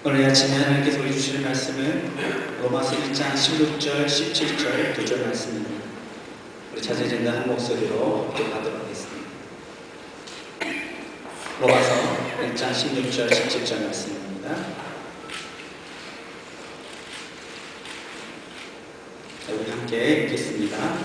오늘 아침에 하나님께서 우리 주시는 말씀은 로마서 1장 16절, 17절 두 절 말씀입니다. 우리 자제전과 한 목소리로 교독하도록 하겠습니다. 로마서 1장 16절, 17절 말씀입니다. 우리 함께 읽겠습니다.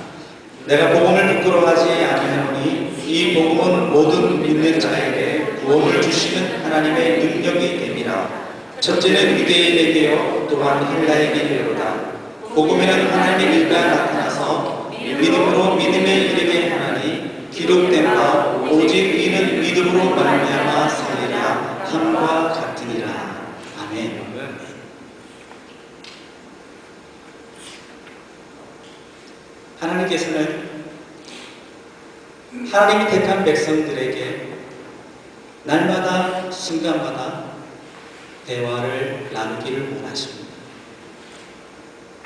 내가 복음을 부끄러워하지 아니하노니 이 복음은 모든 믿는 자에게 구원을 주시는 하나님의 능력이 됨이라. 첫째는 유대인에게요 또한 헬라에게로다. 복음에는 하나님의 일가 나타나서 믿음으로 믿음에 이르게 하나니 기록된 바 오직 이는 믿음으로 말미암아 살리라 함과 같으니라. 아멘. 하나님께서는 하나님이 택한 백성들에게 날마다 순간마다 대화를 나누기를 원하십니다.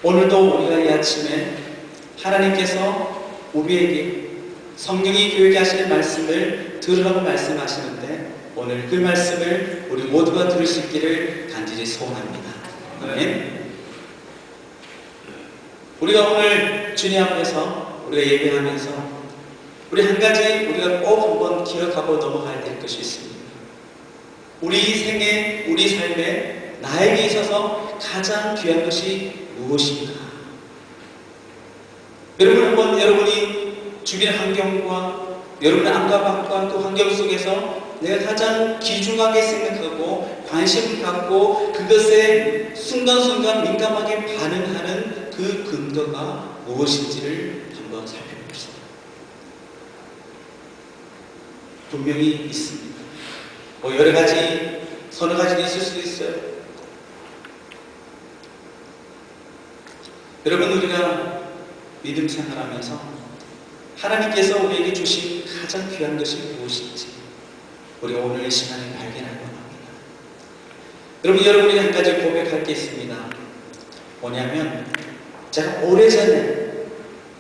오늘도 우리가 이 아침에 하나님께서 우리에게 성경이 교육에 하시는 말씀을 들으라고 말씀하시는데 오늘 그 말씀을 우리 모두가 들을 수 있기를 간절히 소원합니다. 아멘. 우리가 오늘 주님 앞에서 우리가 예배하면서 우리 한 가지 우리가 꼭 한번 기억하고 넘어가야 될 것이 있습니다. 우리 생에, 우리 삶에 나에게 있어서 가장 귀한 것이 무엇인가? 여러분 한번 여러분이 주변 환경과 여러분의 안과 밖과 또 환경 속에서 내가 가장 귀중하게 생각하고 관심을 갖고 그것에 순간순간 민감하게 반응하는 그 근거가 무엇인지를 한번 살펴봅시다. 분명히 있습니다. 여러 가지, 서너 가지도 있을 수도 있어요. 여러분, 우리가 믿음 생활하면서 하나님께서 우리에게 주신 가장 귀한 것이 무엇인지 우리가 오늘 이 시간에 발견하고 합니다. 여러분, 여러분이 한 가지 고백할 게 있습니다. 뭐냐면 제가 오래전에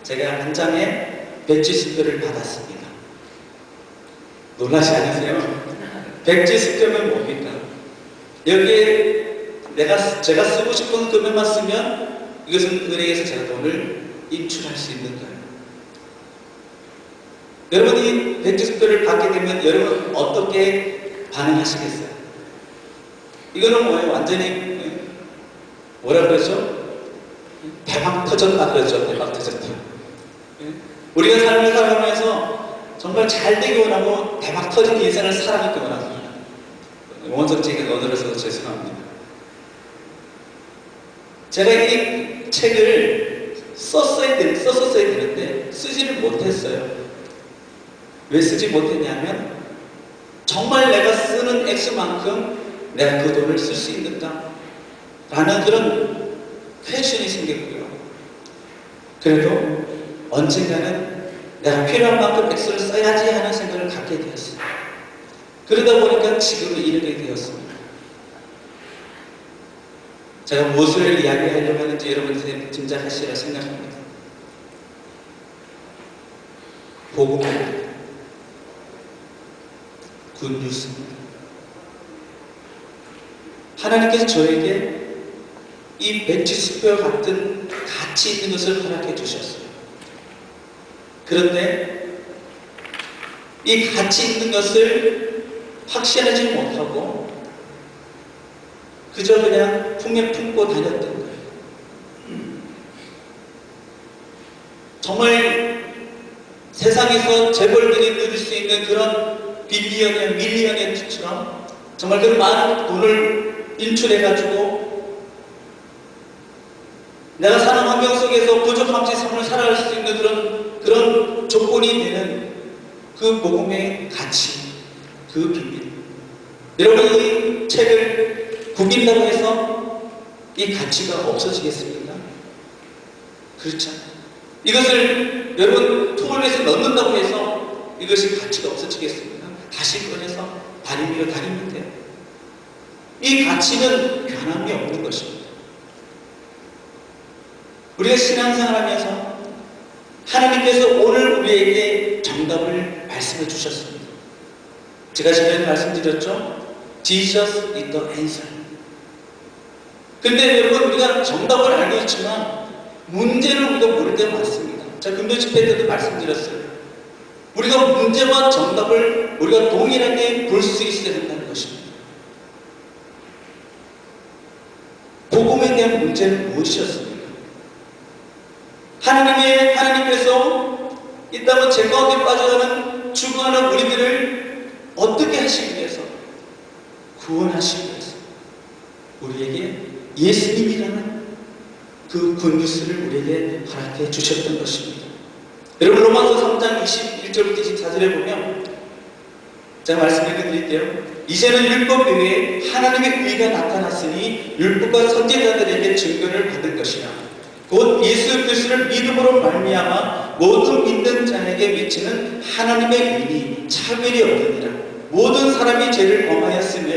제가 한 장의 백지수표를 받았습니다. 놀라지 않으세요? 백지수표는 뭡니까? 여기에 제가 쓰고 싶은 금액만 쓰면 이것은 은행에서 제가 돈을 인출할 수 있는 거예요. 여러분이 백지수표를 받게 되면 여러분 어떻게 반응하시겠어요? 이거는 뭐예요? 완전히 뭐라 그러죠? 대박 터졌다 그러죠. 대박 터졌다. 우리가 삶을 살아가면서 정말 잘 되기 원하고 대박 터진 인생을 살아가기 원합니다. 원성적인 언어를 써서 죄송합니다. 제가 이 책을 썼었어야 되는데 쓰지를 못했어요. 왜 쓰지 못했냐면 정말 내가 쓰는 액수만큼 내가 그 돈을 쓸 수 있는가? 라는 그런 퀘션이 생겼고요. 그래도 언젠가는 내가 필요한 만큼 액수를 써야지 하는 생각을 갖게 되었어요. 그러다 보니까 지금 이르게 되었습니다. 제가 무엇을 이야기하려고 하는지 여러분이 짐작하시리라 생각합니다. 복음입니다. 굿뉴스입니다. 하나님께서 저에게 이 백지수표와 같은 가치 있는 것을 허락해 주셨어요. 그런데 이 가치 있는 것을 확신하지 못하고 그저 그냥 품에 품고 다녔던 거예요. 정말 세상에서 재벌들이 누릴 수 있는 그런 빌리언이나 밀리언처럼 정말 그 많은 돈을 인출해가지고 내가 사는 환경 속에서 부족함없이 삶을 살아갈 수 있는 그런 조건이 되는 그 복음의 가치, 그 비밀. 여러분 이 책을 구긴다고 해서 이 가치가 없어지겠습니까? 그렇죠. 이것을 여러분 토벌에서 넣는다고 해서 이것이 가치가 없어지겠습니까? 다시 꺼내서 다리 위로 다니면 돼요. 이 가치는 변함이 없는 것입니다. 우리가 신앙생활하면서 하나님께서 오늘 우리에게 정답을 말씀해 주셨습니다. 제가 지난번에 말씀드렸죠? Jesus is the answer. 근데 여러분, 우리가 정답을 알고 있지만 문제를 우리가 모를 때가 많습니다. 제가 금요 집회 때도 말씀드렸어요. 우리가 문제와 정답을 우리가 동일하게 볼 수 있어야 된다는 것입니다. 복음에 대한 문제는 무엇이었습니까? 하나님께서 이 땅은 죄 가운데 빠져가는 죽어가는 우리들을 어떻게 하시기 위해서, 구원하시기 위해서 우리에게 예수님이라는 그 굿뉴스를 우리에게 허락해 주셨던 것입니다. 여러분, 로마서 3장 21절부터 24절에 보면, 제가 말씀 읽어드릴게요. 이제는 율법 외에 하나님의 의가 나타났으니 율법과 선지자들에게 증거를 받을 것이라. 곧 예수 그리스도를 믿음으로 말미암아 모든 믿는 자에게 미치는 하나님의 의니 차별이 없느니라. 모든 사람이 죄를 범하였으며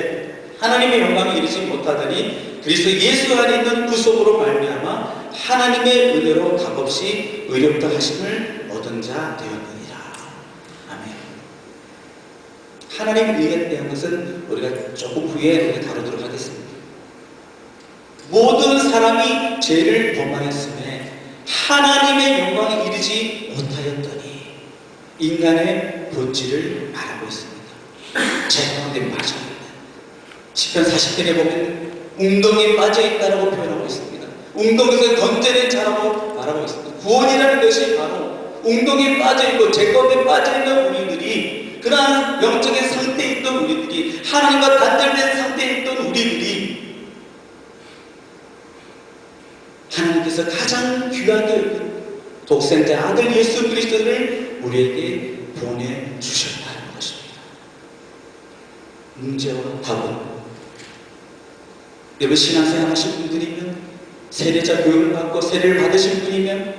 하나님의 영광에 이르지 못하더니 그리스도 예수 안에 있는 구속으로 말미암아 하나님의 은혜로 값없이 의롭다 하심을 얻은 자 되었느니라. 아멘. 하나님의 의에 대한 것은 우리가 조금 후에 다루도록 하겠습니다. 모든 사람이 죄를 범하였음에 하나님의 영광에 이르지 못하였더니 인간의 본질을 말하고 있습니다. 죄 가운데 빠져있다. 시편 40편에 보면 웅덩이에 빠져있다라고 표현하고 있습니다. 웅덩이에서 건져낸 자라고 말하고 있습니다. 구원이라는 것이 바로 웅덩이에 빠져있고 죄 가운데 빠져있는 우리들이, 그러한 영적인 상태에 있던 우리들이, 하나님과 단절된 상태에 있던 우리들이 하나님께서 가장 귀하게 여긴 독생자 아들 예수 그리스도를 우리에게 보내주셨다는 것입니다. 문제와 답은, 여러분 신앙생활 하신 분들이면, 세례자 교육을 받고 세례를 받으신 분이면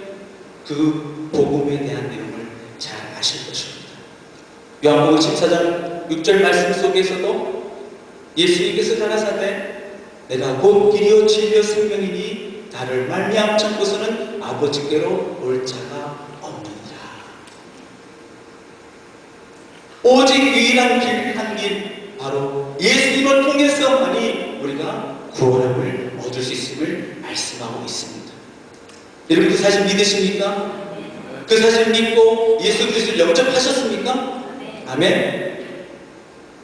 그 복음에 대한 내용을 잘 아실 것입니다. 요한복음 14장 6절 말씀 속에서도 예수님께서 가라사대 내가 곧 길이요 진리요 생명이니 나를 말미암 참고서는 아버지께로 올 자가 없느니라. 오직 유일한 길, 한 길, 바로 예수님을 통해서만이 우리가 구원함을 얻을 수 있음을 말씀하고 있습니다. 여러분 그 사실 믿으십니까? 그 사실 믿고 예수 그리스도를 영접하셨습니까? 아멘.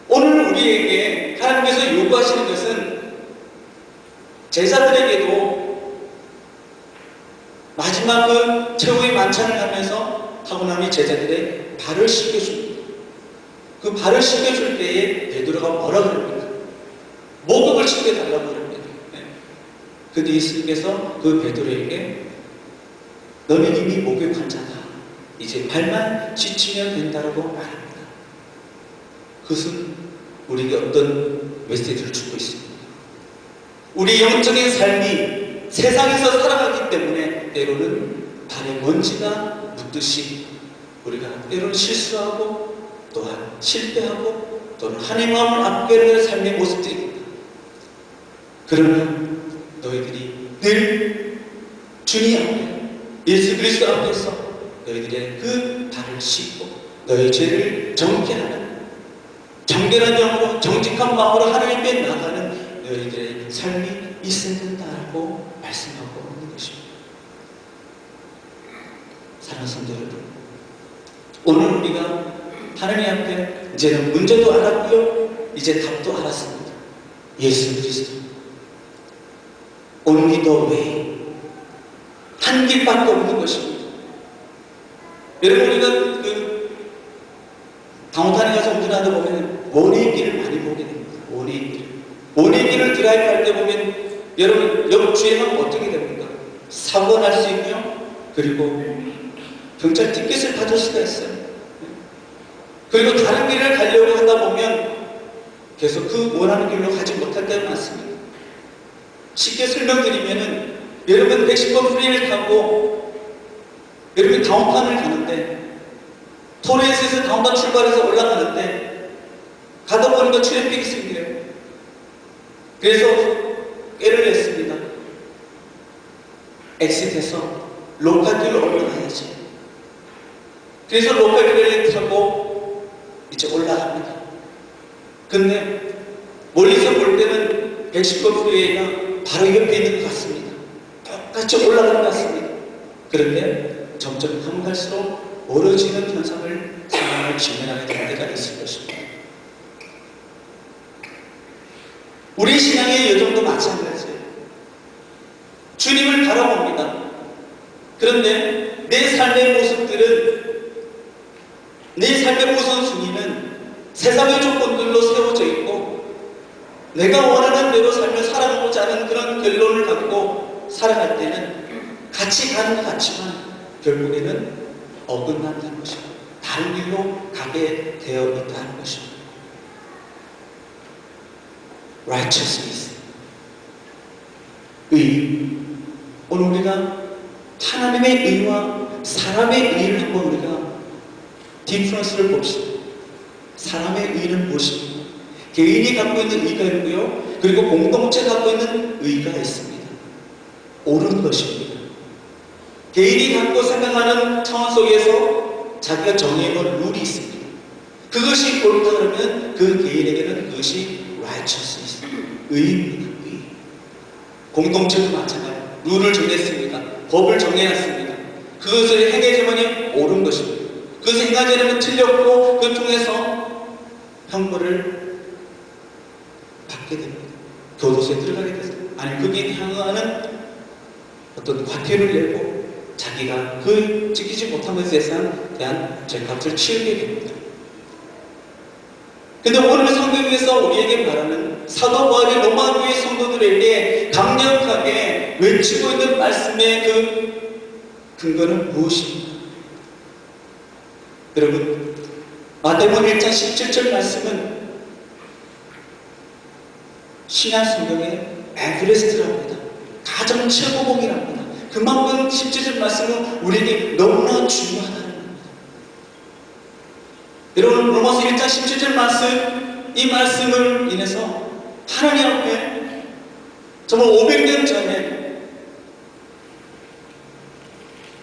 오늘 우리에게 하나님께서 요구하시는 것은 제자들에게도 마지막 그 최후의 만찬을 하면서 타고나니 제자들의 발을 씻겨줍니다. 그 발을 씻겨줄 때에 베드로가 뭐라 그럽니까? 목욕을 시켜달라고 그럽니다. 근데 예수님께서 그 베드로에게 너는 이미 목욕한 자다. 이제 발만 씻으면 된다라고 말합니다. 그것은 우리에게 어떤 메시지를 주고 있습니다. 우리 영적인 삶이 세상에서 살아가기 때문에 때로는 발에 먼지가 묻듯이 우리가 때로는 실수하고 또한 실패하고 또는 하나님 마음을 앞가리는 삶의 모습들입니다. 그러나 너희들이 늘 주님 앞에 예수 그리스도 앞에서 너희들의 그 발을 씻고 너희 죄를 정케하는 정결한 영으로 정직한 마음으로 하나님께 나가는 너희들의 삶이 있어야 된다고 말씀하고 있는 것입니다. 사랑하는 성도 여러분, 오늘 우리가 하나님 앞에 이제는 문제도 알았고요, 이제 답도 알았습니다. 예수 그리스도 Only the way, 한 길밖에 없는 것입니다. 여러분 우리가 그 강호탄에 가서 운전하다 보면 원의 길을 많이 보게 됩니다. 원의 길, 원의 길을 드라이브 할 때 보면 여러분 역주행하면 어떻게 됩니까? 사고가 날 수 있고요, 그리고 경찰 티켓을 받을 수가 있어요. 그리고 다른 길을 가려고 하다 보면 계속 그 원하는 길로 가지 못할 때가 많습니다. 쉽게 설명드리면은 여러분 110번 프리를 타고 여러분 다운타운을 가는데 토레스에서 다운타운 출발해서 올라가는데 가다 보니까 트래픽이 생겨요. 그래서 깨를 냈습니다. 엑시트에서 로컬길로 올라가야지. 그래서 로컬길을 타고 이제 올라갑니다. 근데 멀리서 볼 때는 110번 프리웨이가 바로 옆에 있는 것 같습니다. 똑같이 올라가는 것 같습니다. 그런데 점점 가면 갈수록 멀어지는 상황을 직면하게 될 때가 있을 것입니다. 우리 신앙의 여정도 마찬가지예요. 주님을 바라봅니다. 그런데 내 삶의 우선순위는 세상의 조건들로 세워져 있고 내가 원하는 대로 삶을 살아가고자 하는 그런 결론을 갖고 살아갈 때는 같이 가는 것 같지만 결국에는 어긋난다는 것입니다. 다른 길로 가게 되어 있다는 것입니다. righteousness, 의. 오늘 우리가 하나님의 의와 사람의 의를 한번 우리가 디퍼런스를 봅시다. 사람의 의는 무엇입니까? 개인이 갖고 있는 의가 있고요, 그리고 공동체가 갖고 있는 의가 있습니다. 옳은 것입니다. 개인이 갖고 생각하는 차원 속에서 자기가 정해놓은 룰이 있습니다. 그것이 옳다 그러면 그 개인에게는 그것이 righteousness, 의입니다. 의. 공동체도 마찬가지입니다. 룰을 정했습니다. 법을 정해놨습니다. 그것을 행해야지만이 옳은 것입니다. 그것을 행하지 않으면 틀렸고 그 통해서 형벌을 받게 됩니다. 교도소에 들어가게 돼서 아니면 거기에 향하는 어떤 과태료를 내고 자기가 그 지키지 못한 것에 대한 죄값을 치르게 됩니다. 근데 오늘 성경에서 우리에게 말하는 사도 바울이 로마 교회 성도들에게 강력하게 외치고 있는 말씀의 그 근거는 무엇입니까? 여러분, 마태복음 1장 17절 말씀은 신약 성경의 에베레스트라고 합니다. 가장 최고봉이라고 합니다. 그만큼 17절 말씀은 우리에게 너무나 중요하다는 겁니다. 여러분, 로마서 1장 17절 말씀, 이 말씀을 인해서 하나님 앞에 정말 500년 전에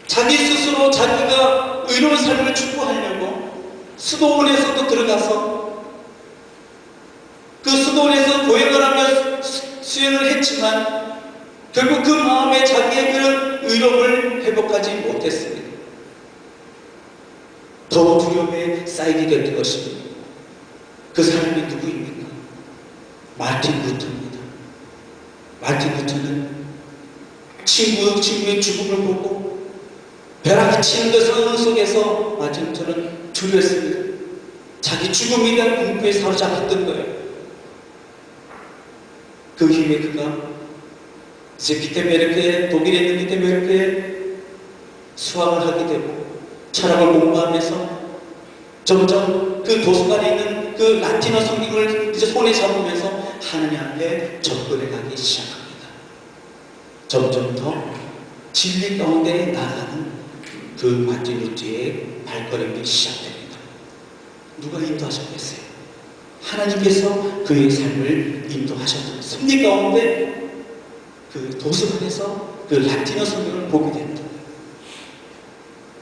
자기 스스로 자기가 의로운 삶을 추구하려고 수도원에서도 들어가서 그 수도원에서 고행을 하며 수행을 했지만 결국 그 마음에 자기의 그런 의로움을 회복하지 못했습니다. 더 두려움에 쌓이게 된 것입니다. 그 사람이 누구입니까? 마틴 루터입니다. 마틴 루터는 친구의 죽음을 보고 벼락치 치는 그 상황 속에서 마틴 루터는 두려웠습니다. 자기 죽음에 대한 공포에 사로잡혔던 거예요. 그 이후에 그가 이제 비테메르크에, 독일에 있는 비테메르크에 수학을 하게 되고 철학을 공부하면서 점점 그 도서관에 있는 그 라틴어 성경을 이제 손에 잡으면서 하나님 앞에 접근해 가기 시작합니다. 점점 더 진리 가운데 나아가는 그 마틴 루터의 발걸음이 시작됩니다. 누가 인도하셨겠어요? 하나님께서 그의 삶을 인도하셨던 섭리 가운데 그 도서관에서 그 라틴어 성경을 보게 됩니다.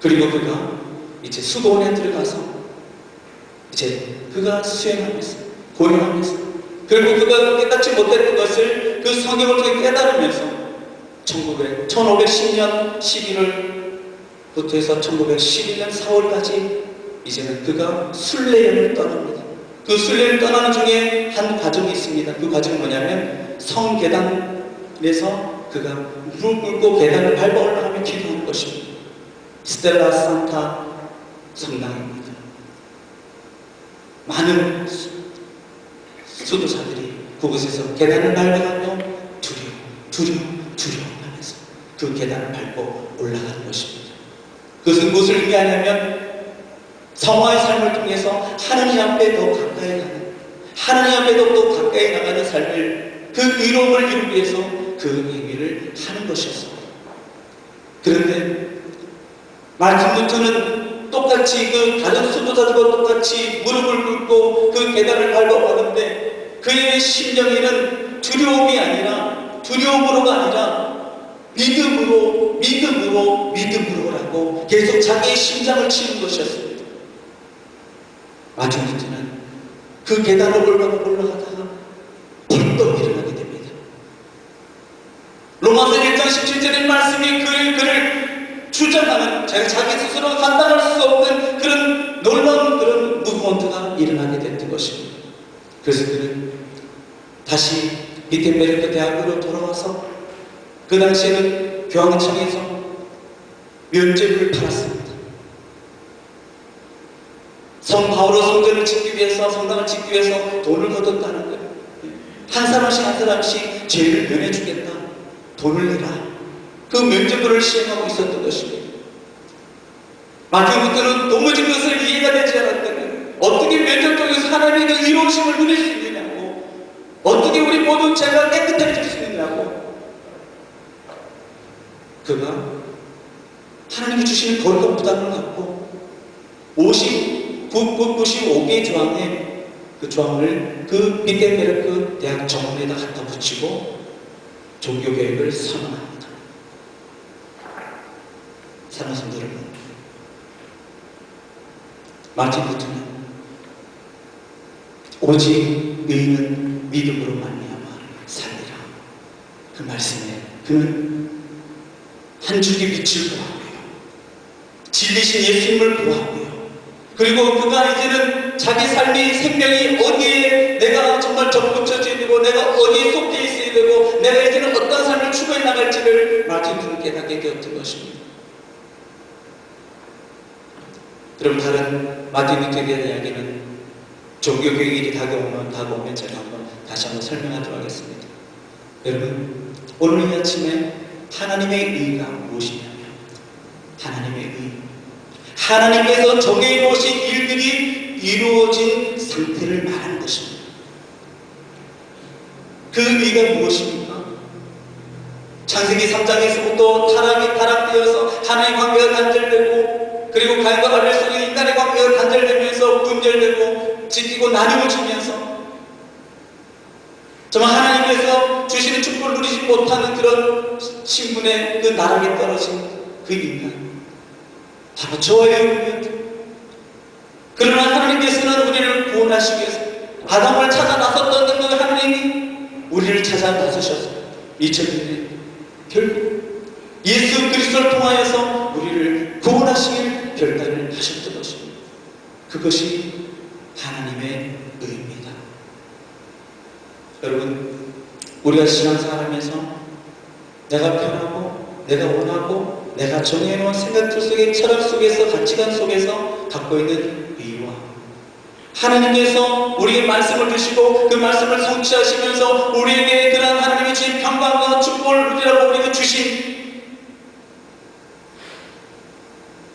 그리고 그가 이제 수도원에 들어가서 이제 그가 수행하면서 고행하면서 그리고 그가 깨닫지 못했던 것을 그 성경을 통해 깨달으면서 1510년 11월부터 해서 1911년 4월까지 이제는 그가 순례여행을 떠납니다. 그 순례를 떠나는 중에 한 과정이 있습니다. 그 과정은 뭐냐면 성계단에서 그가 무릎 꿇고 계단을 밟아 올라가며 기도하는 것입니다. 스텔라 산타 성당입니다. 많은 수도사들이 그곳에서 계단을 밟아가며 두려워하면서 그 계단을 밟고 올라가는 것입니다. 그것은 무엇을 의미하냐면 성화의 삶을 통해서 하나님 앞에 더 가까이 가는, 하나님 앞에 더 가까이 나가는 삶을, 그 의로움을 이루기 위해서 그 행위를 하는 것이었습니다. 그런데 마틴 루터는 똑같이 그 다른 수도자들과 똑같이 무릎을 꿇고 그 계단을 밟아가는데 그의 심령에는 두려움으로가 아니라 믿음으로라고 계속 자기의 심장을 치는 것이었습니다. 마틴 루터는 그 계단을 올라가다가 벌떡 일어나게 됩니다. 16절과 17절의 말씀이 그를 주장하는 자기 스스로 감당할 수 없는 그런 놀라운 그런 무브먼트가 일어나게 됐던 것입니다. 그래서 그는 다시 비텐베르크 대학으로 돌아와서 그 당시에는 교황청에서 면죄부를 팔았습니다. 성 바오로 성전을 짓기 위해서, 성당을 짓기 위해서 돈을 거뒀다는 거예요. 한 사람씩 죄를 면해주겠다. 돈을 내라. 그 면죄부를 시행하고 있었던 것입니다. 마틴 루터는 도무지 그것을 이해가 되지 않았던 거예요. 어떻게 면죄부 통해서 하나님의 그 이로우심을 누릴 수 있느냐고, 어떻게 우리 모든 죄가 깨끗해질 수 있느냐고. 그가 하나님이 주시는 거룩한 부담을 갖고 95개의 조항의 그 조항을 그 비텐베르크 대학 정원에다 갖다 붙이고 종교개혁을 선언합니다. 사랑하는 성도 여러분, 마틴 루터는 오직 의인은 믿음으로 말미암아 살리라, 그 말씀에 그는 한 줄기 빛을 보았고요, 진리신 예수님을 보았고요, 그리고 그가 이제는 자기 삶의 생명이 어디에 내가 정말 접붙여져야 되고 내가 어디에 속해 있어야 되고 내가 이제는 어떤 삶을 추구해 나갈지를 마틴 루터는 깨닫게 되었던 것입니다. 여러분, 다른 마틴 루터에 대한 이야기는 종교개혁일이 다가오면 제가 다시 한번 설명하도록 하겠습니다. 여러분, 오늘 이 아침에 하나님의 의가 무엇이냐면, 하나님의 의, 하나님께서 정해 놓으신 일들이 이루어진 상태를 말하는 것입니다. 그 의가 무엇입니까? 창세기 3장에서부터 타락이 타락되어서 하나님의 관계가 단절되고, 그리고 가인과 아벨 속에 인간의 관계가 단절되면서 분열되고 찢기고 나뉘어지면서 정말 하나님께서 주시는 축복을 누리지 못하는 그런 신분의 그 나락에 떨어진 그 인간, 바로 저와 여러분입니다. 그러나 하나님께서는 우리를 구원하시기 위해서 아담을 찾아 나섰던 그 하나님이 우리를 찾아 나서셔서 2000년에 결국 예수 그리스도를 통하여서 우리를 구원하시길 결단을 하셨던 것입니다. 그것이 하나님의 의입니다. 여러분, 우리가 신앙생활하면서 내가 편하고 내가 원하고 내가 정해놓은 생각들 속에, 철학 속에서, 가치관 속에서 갖고 있는 의와 하나님께서 우리에게 말씀을 주시고 그 말씀을 성취하시면서 우리에게 그런 하나님의 주신 평강과 축복을 누리라고 우리에게 주신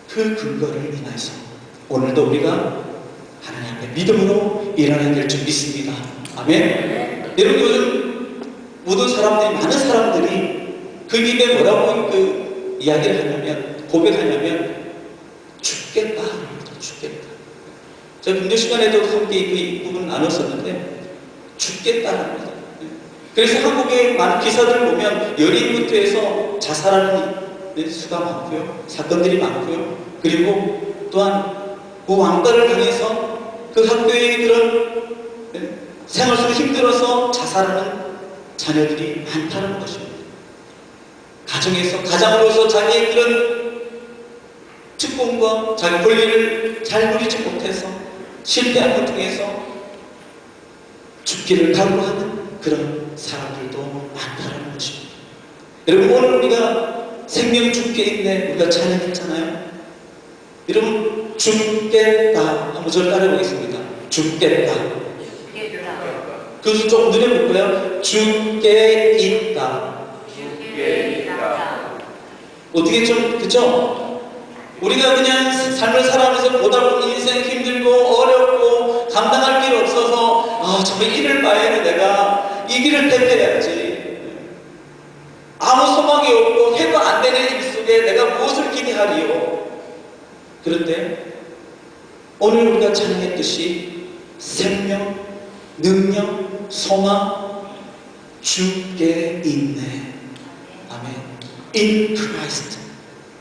그 근거를 인하여서 오늘도 우리가 하나님 앞에 믿음으로 일어나야 될 줄 믿습니다. 아멘. 여러분, 요즘 모든 사람들이, 많은 사람들이 그 입에 뭐라고 그 이야기를 하냐면, 고백하냐면 죽겠다 합니다. 죽겠다. 제가 분교 시간에도 함께 이 부분을 나눴었는데 죽겠다 합니다. 그래서 한국의 많은 기사들을 보면 연예인부터 해서 자살하는 수가 많고요, 사건들이 많고요, 그리고 또한 그 왕따를 당해서 그 학교의 그런 생활 속에 힘들어서 자살하는 자녀들이 많다는 것입니다. 가정에서, 가장으로서 자기의 그런 특권과 자기 권리를 잘 누리지 못해서 실패함을 통해서 죽기를 각오하는 그런 사람들도 많다는 것입니다. 여러분, 오늘 우리가 생명 죽게 있네, 우리가 찬양했잖아요. 여러분, 죽겠다 한번 저를 따라해보겠습니다. 죽겠다. 그것을 조금 눈에 볼까요? 죽게 있다. 어떻게 좀, 그죠? 우리가 그냥 삶을 살아가면서 보다 보면 인생 힘들고 어렵고 감당할 길 없어서 정말 이를 봐야 내가 이 길을 택해야지, 아무 소망이 없고 해도 안 되는 일 속에 내가 무엇을 기대하리요. 그런데 오늘 우리가 찬양했듯이 생명, 능력, 소망, 주께 있네. 아멘. In Christ,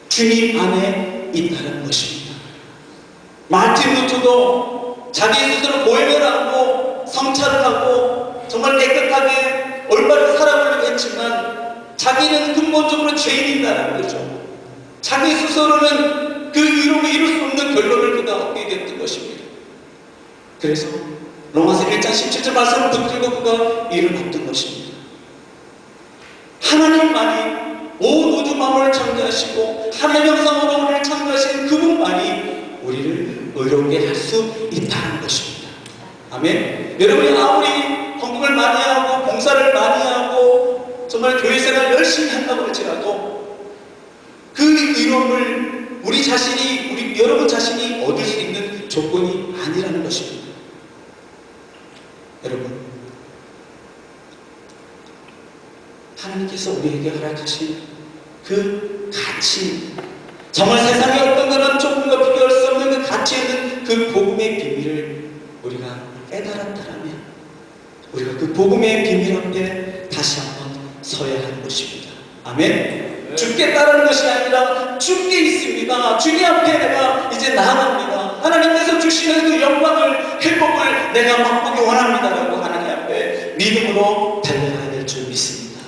주님 안에 있다는 것입니다. 마틴 루터도 자기 스스로 고행을 하고 성찰을 하고 정말 깨끗하게 올바른 살아가려고 했지만 자기는 근본적으로 죄인이다라는 거죠. 자기 스스로는 그 의로움을 이룰 수 없는 결론을 그가 얻게 됐던 것입니다. 그래서 로마서 1장 17절 말씀을 붙들고 그가 일을 받던 것입니다. 하나님만이 온 우주 만물을 창조하시고 하나님의 형상으로 우리를 창조하신 그분만이 우리를 의롭게 할 수 있다는 것입니다. 아멘. 여러분이 아무리 헌금을 많이 하고 봉사를 많이 하고 정말 교회 생활 열심히 한다고 할지라도 그 의로움을 우리 여러분 자신이 얻을 수 있는 조건이 아니라는 것입니다. 여러분, 하나님께서 우리에게 허락하신 그 가치, 정말 세상의 어떤 그런 조금과 비교할 수 없는 그 가치 있는 그 복음의 비밀을 우리가 깨달았다면 우리가 그 복음의 비밀 앞에 다시 한번 서야 하는 것입니다. 아멘. 죽겠다라는 것이 아니라 죽게 있습니다. 주님 앞에 내가 이제 나아갑니다. 하나님께서 주시는 그 영광을, 행복을 내가 맛보기 원합니다라고 하나님 앞에 믿음으로 달려가야 될 줄 믿습니다.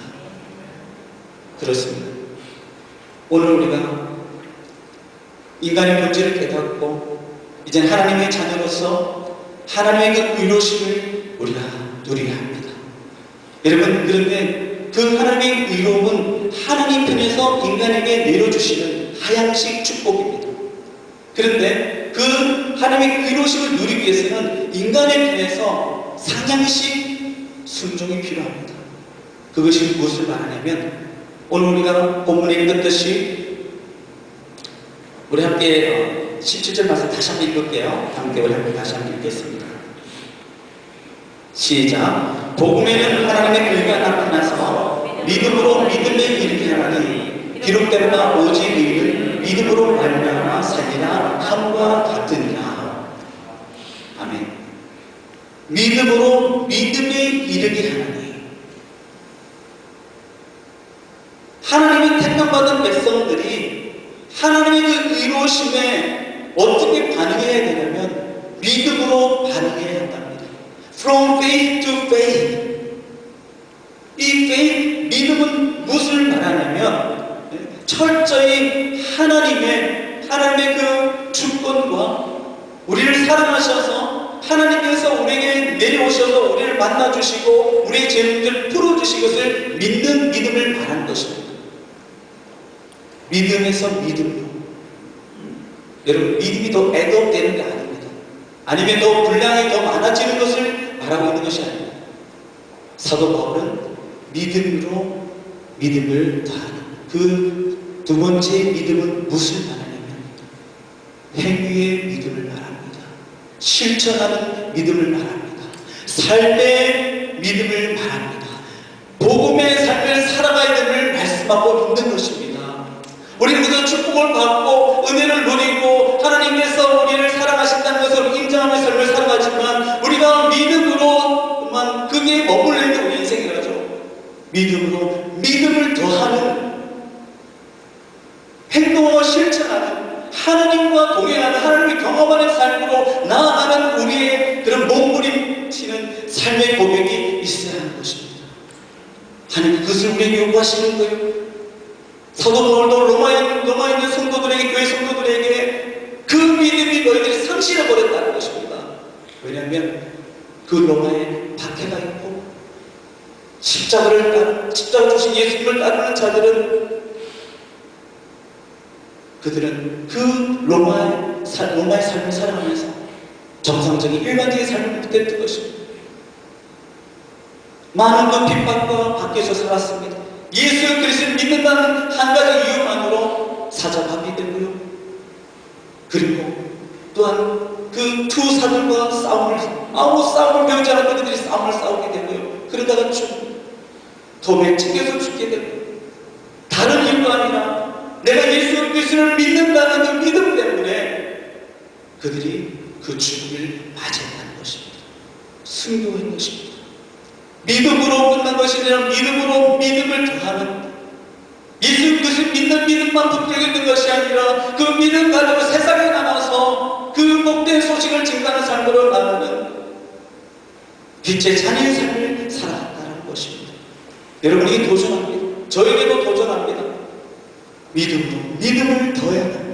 그렇습니다. 오늘 우리가 인간의 본질을 깨닫고 이제 하나님의 자녀로서 하나님의 그 의로심을 우리가 누려야 합니다. 여러분, 그런데 그 하나님의 의로움은 하나님 편에서 인간에게 내려주시는 하향식 축복입니다. 그런데 그 하나님의 의로심을 누리기 위해서는 인간의 편에서 상향식 순종이 필요합니다. 그것이 무엇을 말하냐면 오늘 우리가 본문에 읽었듯이 우리 함께 17절 말씀 다시 한번 읽을게요. 함께 우리 함께 다시 한번 읽겠습니다. 시작. 복음에는 하나님의 의가 나타나서 믿음으로 믿음에 이르게 하나니 기록된 바 오직 의는 믿음으로 말미암아 살리라 함과 같으니라. 아멘. 믿음으로 믿음에 이르게 하나니, 하나님의 택함받은 백성들이 하나님의 그 의로우심에 어떻게 반응해야 되냐면 믿음으로 반응해야 한답니다. From faith to faith. 이 faith, 믿음은 무엇을 말하냐면 철저히 하나님의 그 주권과 우리를 사랑하셔서 하나님께서 우리에게 내려오셔서 우리를 만나주시고 우리의 죄를 풀어주신 것을 믿는 믿음을 말하는 것입니다. 믿음에서 믿음으로. 여러분, 믿음이 더 애도되는 게 아닙니다. 아니면 더 분량이 더 많아지는 것을 말하고 있는 것이 아닙니다. 사도 바울은 믿음으로 믿음을 더하는 그 두 번째 믿음은 무엇을 말하냐면 행위의 믿음을 말합니다. 실천하는 믿음을 말합니다. 삶의 믿음을 말합니다. 복음의 삶을 살아가야 됨을 말씀하고 있는 것입니다. 우리는 그저 축복을 받고 은혜를 누리고 하나님께서 우리를 사랑하신다는 것을 인정하는 삶을 살아가지만 우리가 믿음으로만 그게 머물러 있는 우리 인생이라죠. 믿음으로 믿음을 더하는 행동과 실천하는 하나님과 동행하는 하나님을 경험하는 삶으로 나아가는 우리의 그런 몸부림치는 삶의 고백이 있어야 하는 것입니다. 하나님 그것을 우리에게 요구하시는 거예요. 사도 바울도 로마에 있는 성도들에게, 교회 성도들에게 그 믿음이 너희들이 상실해버렸다는 것입니다. 왜냐하면 그 로마에 박해가 있고 십자가 주신 예수님을 따르는 자들은 그들은 그 로마의 삶을 살아가면서 정상적인 일반적인 삶을 못했던 것입니다. 많은 그 핍박과 밖에서 살았습니다. 예수 그리스도를 믿는다는 한 가지 이유만으로 사자밥이 되고요. 그리고 또한 그 두 사들과 아무 싸움을 배우지 않은 그들이 싸움을 싸우게 되고요. 그러다가 돌에 찢겨서 죽게 되고, 다른 이유가 아니라 내가 예수 그리스도를 믿는다는 그 믿음 때문에 그들이 그 죽음을 맞이했다는 것입니다. 순교한 것입니다. 믿음으로 끝난 것이 아니라 믿음으로 믿음을 더하는, 예수 그리스도를 믿는 믿음만 붙들고 있는 것이 아니라 그 믿음 가지고 세상에 나가서 그 복된 소식을 증가하는 삶으로 나가는 빛의 자녀의 삶을 살아간다는 것입니다. 여러분이 도전합니다. 저에게도 도전합니다. 믿음을 더해야 합니다.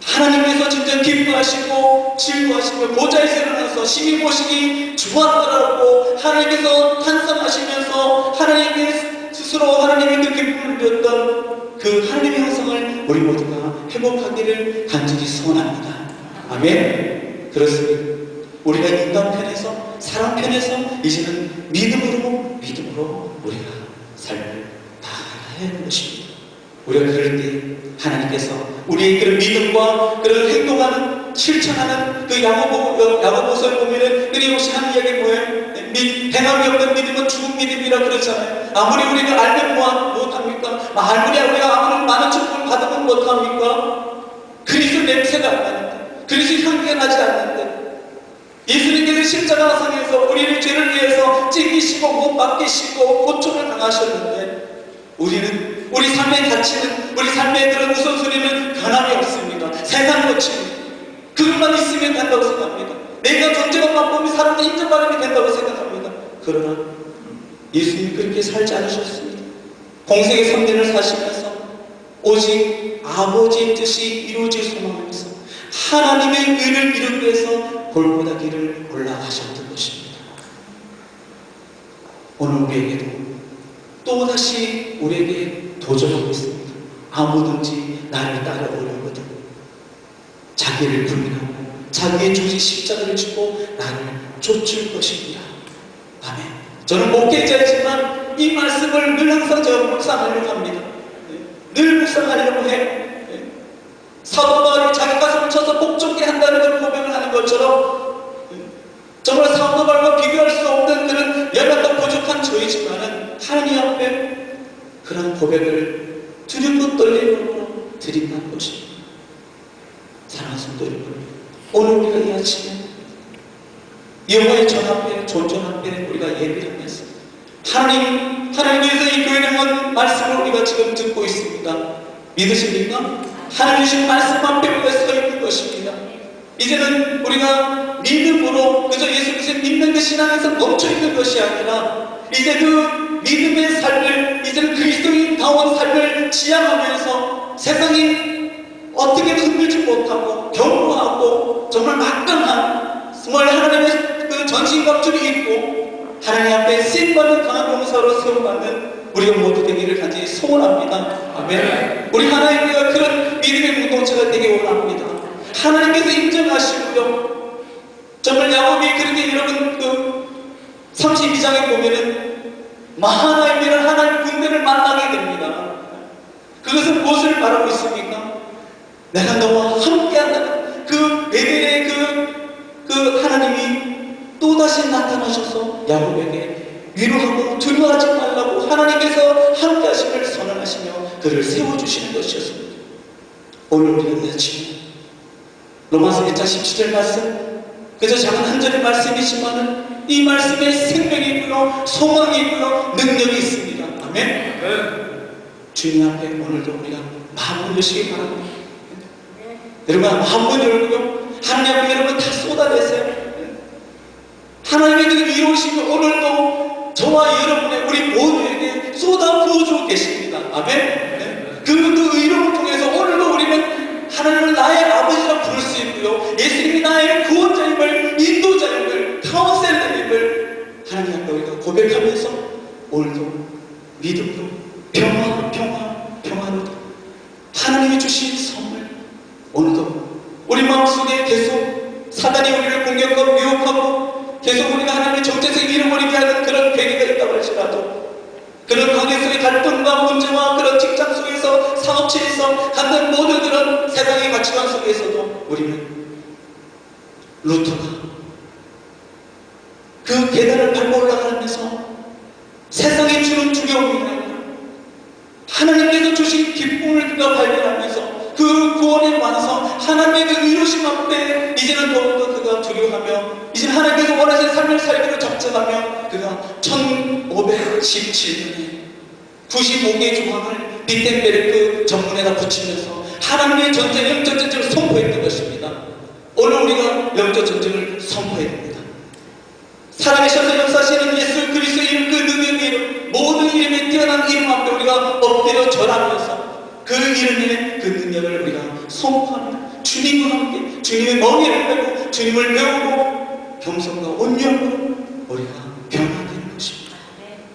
하나님께서 진짜 기뻐하시고 즐거워하시며 보좌에서 일어나서 심히 보시기 좋았더라고 하나님께서 찬성하시면서 하나님께 스스로 하나님의 그 기쁨을 누렸던 그 하나님의 형상을 우리 모두가 회복하기를 간절히 소원합니다. 아멘. 그렇습니다. 우리가 인간 편에서 사람 편에서 이제는 믿음으로 우리가 삶을 다해야 하는 것입니다. 우리가 그럴 때 하나님께서 우리의 그런 믿음과 그런 행동하는 실천하는 그 야고보서를 보면은 끊임없이 하는 이야기 뭐예요? 행함이 없는 믿음은 죽은 믿음이라 그러잖아요. 아무리 우리가 알면 무엇합니까? 아무리 우리가 아무리 많은 축복을 받으면 무엇합니까? 그리스도 냄새가 안 나는데, 그리스도 향기가 나지 않는데, 예수님께서 십자가상에서 우리를 죄를 위해서 찢기시고 못 박히시고 고통을 당하셨는데, 우리는 우리 삶의 가치는, 우리 삶의 그런 우선순위는 변함이 없습니다. 세상 고치는 그것만 있으면 된다고 생각합니다. 내가 존재가 바쁘면 사람들이 인정받으면 된다고 생각합니다. 그러나 예수님 그렇게 살지 않으셨습니다. 공생의 3년을 사시면서 오직 아버지의 뜻이 이루어질 소망하면서 하나님의 의를 이루기 위해서 골고다 길을 올라가셨던 것입니다. 오늘 우리에게도 또다시 우리에게 도전하고 있습니다. 아무든지 나를 따라오려거든 자기를 부인하고 자기의 주지 십자가를 지고 나를 쫓을 것입니다. 아멘. 저는 목회자이지만 이 말씀을 늘 항상 제가 묵상하려고 합니다. 늘 묵상하려고 해. 사도 바울이 자기 가슴을 쳐서 복종케 한다는 걸 고백을 하는 것처럼 정말 사도 바울과 비교할 수 없는 그런 연약한 부족한 저이지만은 하나님 앞에 그런 고백을 두렵고 떨림으로 드린다는 것입니다. 사랑하는 성도 여러분, 오늘 우리가 이 아침에 여호와의 전 앞에 존전 앞에 우리가 예배를 하면서 하나님께서 이 교회를 한 말씀을 우리가 지금 듣고 있습니다. 믿으십니까? 하나님 주신 말씀 앞에 우리가 서 있는 것입니다. 이제는 우리가 믿음으로 그저 예수 그리스도 믿는 그 신앙에서 멈춰 있는 것이 아니라 이제 그 믿음의 삶을, 이제는 그리스도인다운 삶을 지향하면서 세상이 어떻게도 흔들지 못하고 경고하고 정말 막강한 정말 하나님의 그 전신갑주를 입고 하나님 앞에 쓰임받는 강한 용사로 세워받는 우리가 모두 되기를 간절히 소원합니다. 아멘. 우리 하나님께서 그런 믿음의 공동체가 되기 원합니다. 하나님께서 인정하시고요. 정말 야곱이 그렇게 여러분 그 32장에 보면은 마하나임이라는 하나님 군대를 만나게 됩니다. 그것은 무엇을 말하고 있습니까? 내가 너와 함께한다는 그 베델의 그 하나님이 또다시 나타나셔서 야곱에게 위로하고 두려워하지 말라고 하나님께서 함께하심을 선언하시며 그를 세워주시는 것이었습니다. 오늘 우리가 이 아침에 로마서 1장 17절 말씀 그저 작은 한 절의 말씀이지만 이 말씀에 생명이 있고요, 소망이 있고요, 능력이 있습니다. 아멘. 주님 앞에 오늘도 우리가 마음을 여시기 바랍니다. 여러분 마음을 열고요, 하나님 앞에 여러분 다 쏟아내세요. 하나님의 그 위로우심이 오늘도 저와 여러분의 우리 모두에게 쏟아 부어주고 계십니다. 아멘. 그 의로움을 통해서 오늘도 우리는 하나님을 나의 아버지라 부를 수 있고요, 예수님이 나의 구원자임을, 인도자임을, 카운셀러임을 하나님 앞에 우리가 고백하면서 오늘도 믿음으로 평화로 하나님이 주신 선물, 오늘도 우리 마음속에 계속 사단이 우리를 공격하고 미혹하고 계속 우리가 하나님의 정체성을 잃어버리게 하는 그런 계기가 있다고 할지라도 그런 관계 속의 갈등과 문제와 그런 직장 속에서 사업체에서 갖는 모든 그런 세상의 가치관 속에서도 우리는 루터가 그 계단을 밟고 올라가면서 세상이 주는 두려움이 아니라 하나님께서 주신 기쁨을 그가 발견하면서 그 구원의 완성, 하나님의 그 의로심 앞에 이제는 더욱더 그가 두려워하며 이제는 하나님께서 원하시는 삶을 살기로 작정하며 그가 1517년에 95개의 조항을 비텐베르크 전문에다 붙이면서 하나님의 전쟁, 영적 전쟁을 선포했던 것입니다. 오늘 우리가 영적 전쟁을 선포해야 됩니다. 살아계셔서 역사하시는 예수 그리스도 이름, 그 능력의 이름, 모든 이름에 뛰어난 이름 앞에 우리가 엎드려 절하면서 그 이름의 그 능력을 우리가 선포합니다. 주님과 함께 주님의 멍에를 메고 주님을 배우고 겸손과 온유함으로 우리가 변화되는 것입니다.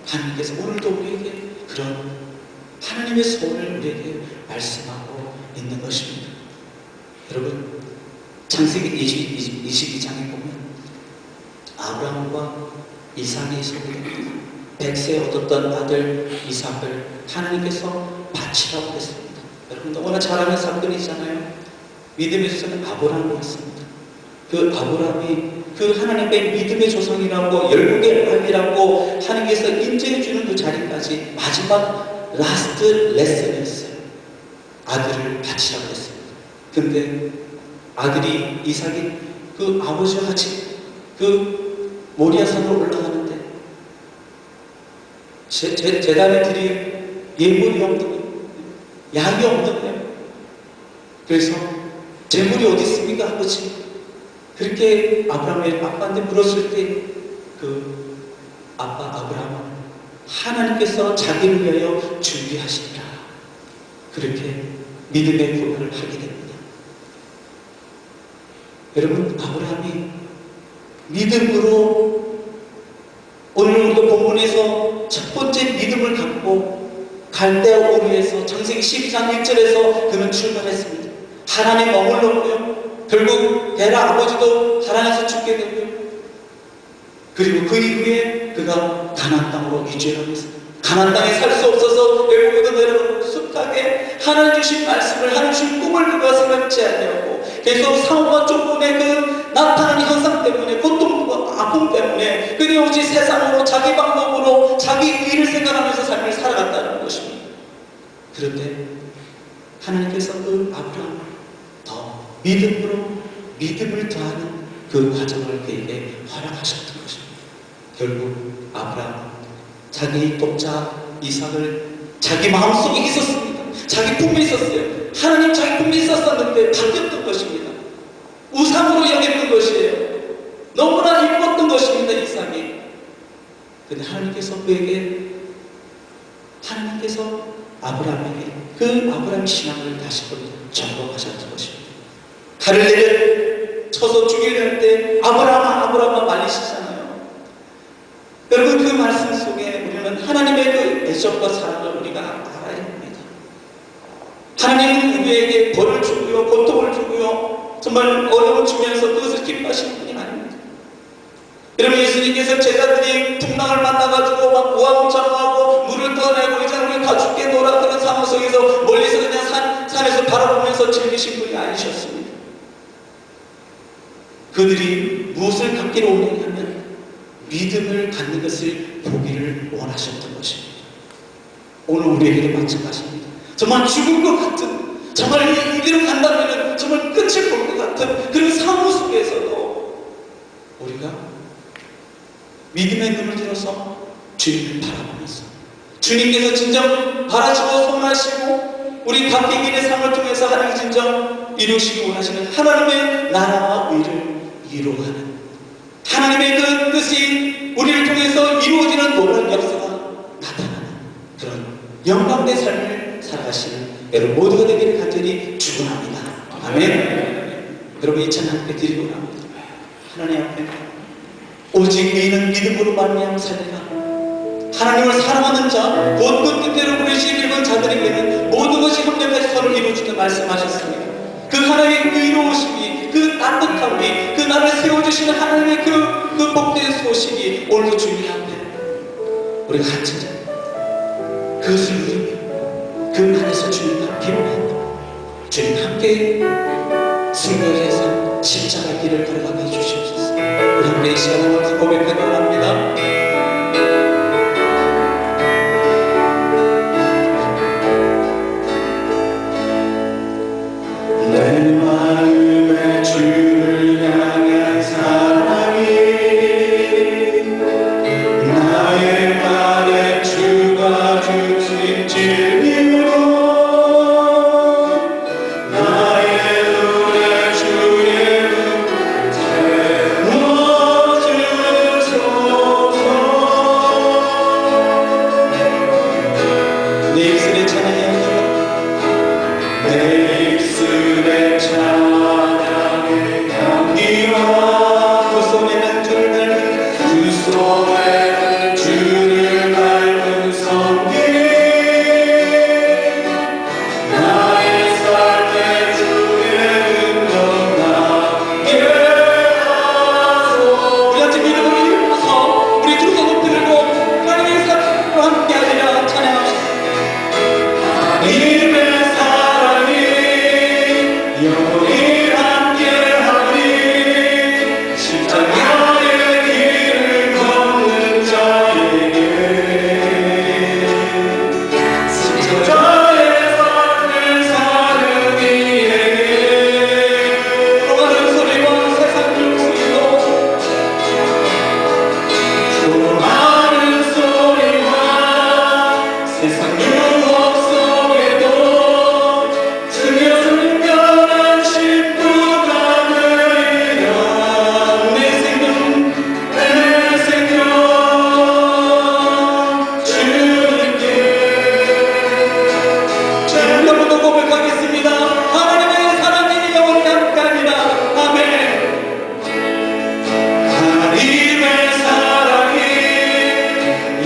하나님께서 오늘도 우리에게 그런 하나님의 소원을 우리에게 말씀하고 있는 것입니다. 여러분, 창세기 22장에 보면 아브라함과 이삭이 소개됩니다. 100세 얻었던 아들 이삭을 하나님께서 바치라고 했습니다. 여러분 너무나 잘 아는 사건이잖아요. 믿음의 조상은 아브라함이었습니다. 그 아브라함이 그 하나님의 믿음의 조상이라고 열국의 아비라고 하나님께서 인정해주는 그 자리까지 마지막 라스트 레슨이었어요. 아들을 바치라고 했습니다. 근데 아들이 이삭이 그 아버지와 같이 그 모리아산으로 올라가는데 제단에 드릴 예물이 없는 거예요. 약이 없는 거예요. 그래서 재물이 어디 있습니까? 아버지. 그렇게 아브라함의 아빠한테 물었을 때 그 아빠 아브라함은 하나님께서 자기를 위하여 준비하시리라. 그렇게 믿음의 고백을 하게 됩니다. 여러분, 아브라함이 믿음으로 오늘 우리가 본문에서 첫 번째 믿음을 갖고 갈대아 오르에서 창세기 12장 1절에서 그는 출발했습니다. 하란에 머물렀고요. 결국 데라 아버지도 하란에서 죽게 되고요. 그리고 그 이후에 그가 가나안 땅으로 이주를 하겠습니다. 가나안 땅에 살 수 없어서 결국은 내려가는 숱하게 하나님 주신 말씀을 하나님 주신 꿈을 그가 생각지 아니하고 계속 상황과 조건의 그 나타나는 현상 때문에 고통과 아픔 때문에 끊임없이 세상으로 자기 방법으로 자기 일을 생각하면서 삶을 살아갔다는 것입니다. 그런데 하나님께서 그 아브라함을 더 믿음을 더하는 그 과정을 그에게 허락하셨던 것입니다. 결국 아브라함은 자기 독자 이삭을 자기 마음속에 있었습니다. 자기 품에 있었어요. 하나님 자기 품에 있었었는데 바뀌었던 것입니다. 우상으로 여겼던 것이에요. 너무나 이뻤던 것입니다. 이삭이. 근데 하나님께서 아브라함에게 그 아브라함의 신앙을 다시 한번 점검하셨던 것입니다. 칼을 내려 쳐서 죽이려 할 때 아브라함아 말리시잖아요. 여러분, 그 말씀 속에 우리는 하나님의 그 애정과 사랑을 우리가 알아야 합니다. 하나님은 우리에게 벌을 주고요, 고통을 주고요, 정말 어려움을 주면서 그것을 기뻐하시는 분이 아닙니다. 여러분, 예수님께서 제자들이 풍랑을 만나가지고 막 우왕좌왕하고 물을 떠내고 이제 우리 가축게 놀아 그런 상황 속에서 멀리서 그냥 산에서 바라보면서 즐기신 분이 아니셨습니다. 그들이 무엇을 갖기로 원했냐면 믿음을 갖는 것을 보기를 원하셨던 것입니다. 오늘 우리에게도 마찬가지입니다. 정말 죽을 것 같은, 정말 이대로 간다면 정말 끝을 볼 것 같은 그런 상황 속에서도 우리가 믿음의 눈을 들어서 주님을 바라보면서 주님께서 진정 바라시고 소원하시고 우리 박해인의 삶을 통해서 하나님 진정 이루시기 원하시는 하나님의 나라와 의를 이루어가는 하나님의 그 뜻이 우리를 통해서 이루어지는 놀라운 역사가 나타나는 그런 영광된 삶을 살아가시는 여러분 모두가 되기를 간절히 축원합니다. 아멘. 여러분 이 찬양 함께 드리고 나옵니다. 하나님 앞에 오직 너희는 믿음으로 말미암아 살리라. 하나님을 사랑하는 자, 곧 그 뜻대로 부르시는 자들에게는 모든 것이 합력해서 서로 이루어지는 말씀하셨습니다. 그 하나님의 그 의로우심이, 그 따뜻함이, 그 나를 세워주시는 하나님의 그 복된 소식이 오늘도 주님 앞에 우리가 한차자 그것을 누리며 그 안에서 주님과 기도합니다. 주님 함께 승리해서 십자가 길을 걸어가게 해주시옵소서. 우리 함께 이 시간을 고백하기 원합니다. 내 마음에 주를 향한 사랑이 나의 말에 주가 주신 진리로 나의 눈에 주의 눈을 채워주소서. 소외는 주를 닮은 성길 나의 삶의 주의 은덕 남게 하소 우리 같이 믿음으로 일어나서 우리 두 손을 들고 하나님의 사랑으로 함께하리라 찬양합시다. 하나님의 사랑이 영원히 함께하리 십자가의 길을 걷는 자에게 십자가의 삶을 사는 이에게 불어가는 소리와 세상 소리로 조롱하는 소리와 세상 유혹 속에도 주여 순결한 신부가 되리라 내 생명 내 생명 주님께 자, 우리 한번 더 고백하겠습니다. 하나님의 사랑이 영원히 함께하리라. 아멘. 하나님의 사랑이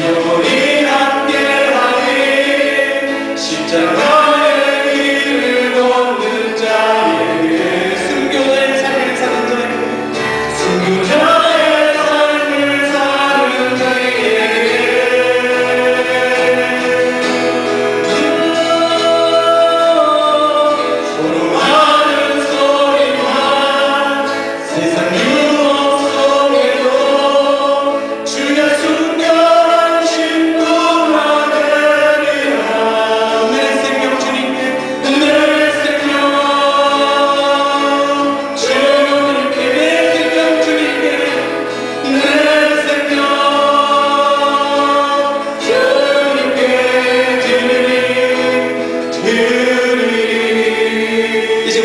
영원히 함께하리 십자가의 길을 걷는 자에게 순교자의 삶을 사는 자에게 순교자의 삶을 사는 자에게 조롱하는 소리와 세상 유혹 속에도 주의 순결한 신부가 되리라 내 생명 주님께 내 생명 주님께 내 생명 주님께 내 생명 주님께 드리리 이제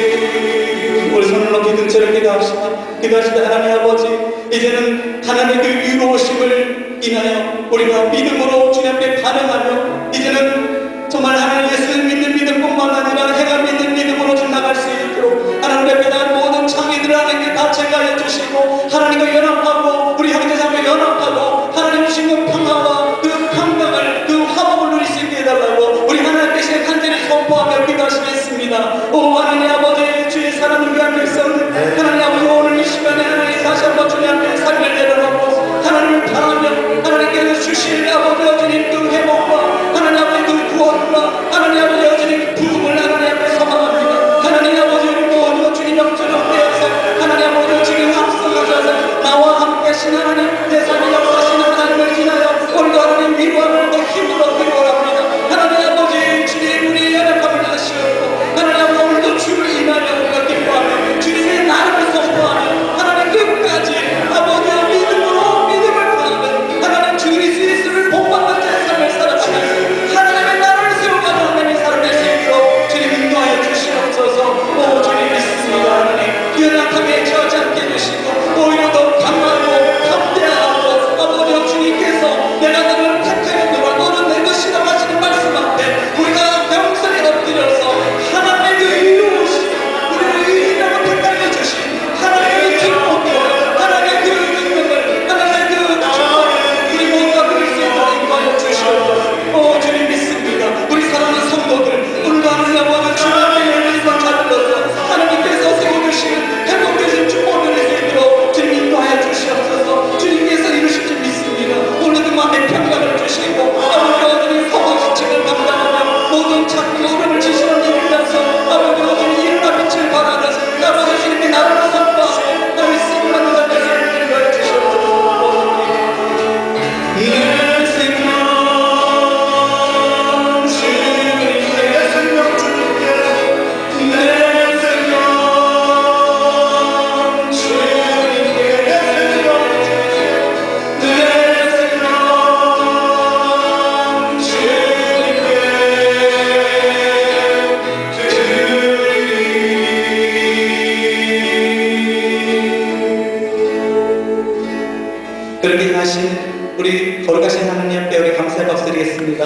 우리 손을 높이 등처럼 기도합시다. 기도하시다. 하나님 아버지, 이제는 하나님의 그 위로우심을 인하여 우리가 믿음으로 주님 앞에 반응하며 이제는 정말 하나님 예수를 믿는 믿음뿐만 아니라 행함 믿는 믿음으로 좀 나갈 수 있도록 하나님 앞에 난 모든 창의들을 하나님께 다 제거해 주시고 하나님과 연합하고 우리 형제자매 연합하고 하나님 주신 그 평화와 그 평강을 그 화목을 누릴 수 있게 해달라고 우리 하나님 대신에 간절히 선포하며 기도하시겠습니다. 오 하나님 아버지 주의 사랑을 위한 백성 하나님 아버지 오늘 이 시간에 하나님 다시 한번 주님 앞에 삶을 내려놓고 하나님을 바라며 하나님께서 주실 아버지 주님 그 회복과 하나님 아버지 그 구원과 하나님 아버지 주님 그 부흥을 하나님 앞에 소망합니다. 하나님 아버지 우리 모두 주님 영처럼 되어서 하나님 아버지 지금 앞서가셔서 나와 함께 하신 하나님 대상의 역사신 하나님을 인하여 오늘도 하나님 위로함을 더 힘으로 기도합니다. 하나님 아버지 주님 우리 연약함을 아시옵고 하나님 아버지 오늘도 주를 인하여 우리가 기뻐하며 주님의 나를 선포하며 하나님 끝까지 아버지 믿음으로 믿음을 가하며 하나님 주 예수를 본받는 자의 삶을 살아가면서 하나님의 나라를 세워가는 하나님의 삶을 수 있도록 주님 인도하여 주시옵소서. 오 주님 믿습니다. 하나님 연약함에 처하지 않게 해주시고 오히려 더 강하고 담대하고 아버지 주님께서 내가 너를 택하여 너를 너는 내 것이라고 하시는 말씀 앞에 우리가 명성에 엎드려서 하나님의 그 이루오신 우리를 의인하고 택하여 주신 하나님의 그 기쁨과 하나님의 그 능력을 하나님의 그 축복을 우리 모두가 누릴 수 있도록 인도하여 주시옵소서. 오 주님 믿습니다. 우리 사랑하는 성도들 오늘도 하나님 아버지 주님 앞에 열린 상 잡으셔서 하나님께서 세워주신 회복되신 축복을 누릴 수 있도록 주님 인도하여 주시옵소서. 주님께서 이루실 줄 믿습니다. 오늘도 마음의 평강을 주시고 아버지 어머니 서거지책을 감당하며 모든 찾기 어려움을 지시는 일이라서 아버지 어머니 일어나 빛을 발하는 아버지 주님의 나라를 선포하고 나의 쓰임받는 자들 인도하여 주시옵소서. 내 생명 주님께 내 생명 주님께 내 생명 주님께 내 생명 내 생명 주님께 드리리 그렇게 하신 우리 거룩하신 하나님 앞에 우리 감사의 박수 드리겠습니다.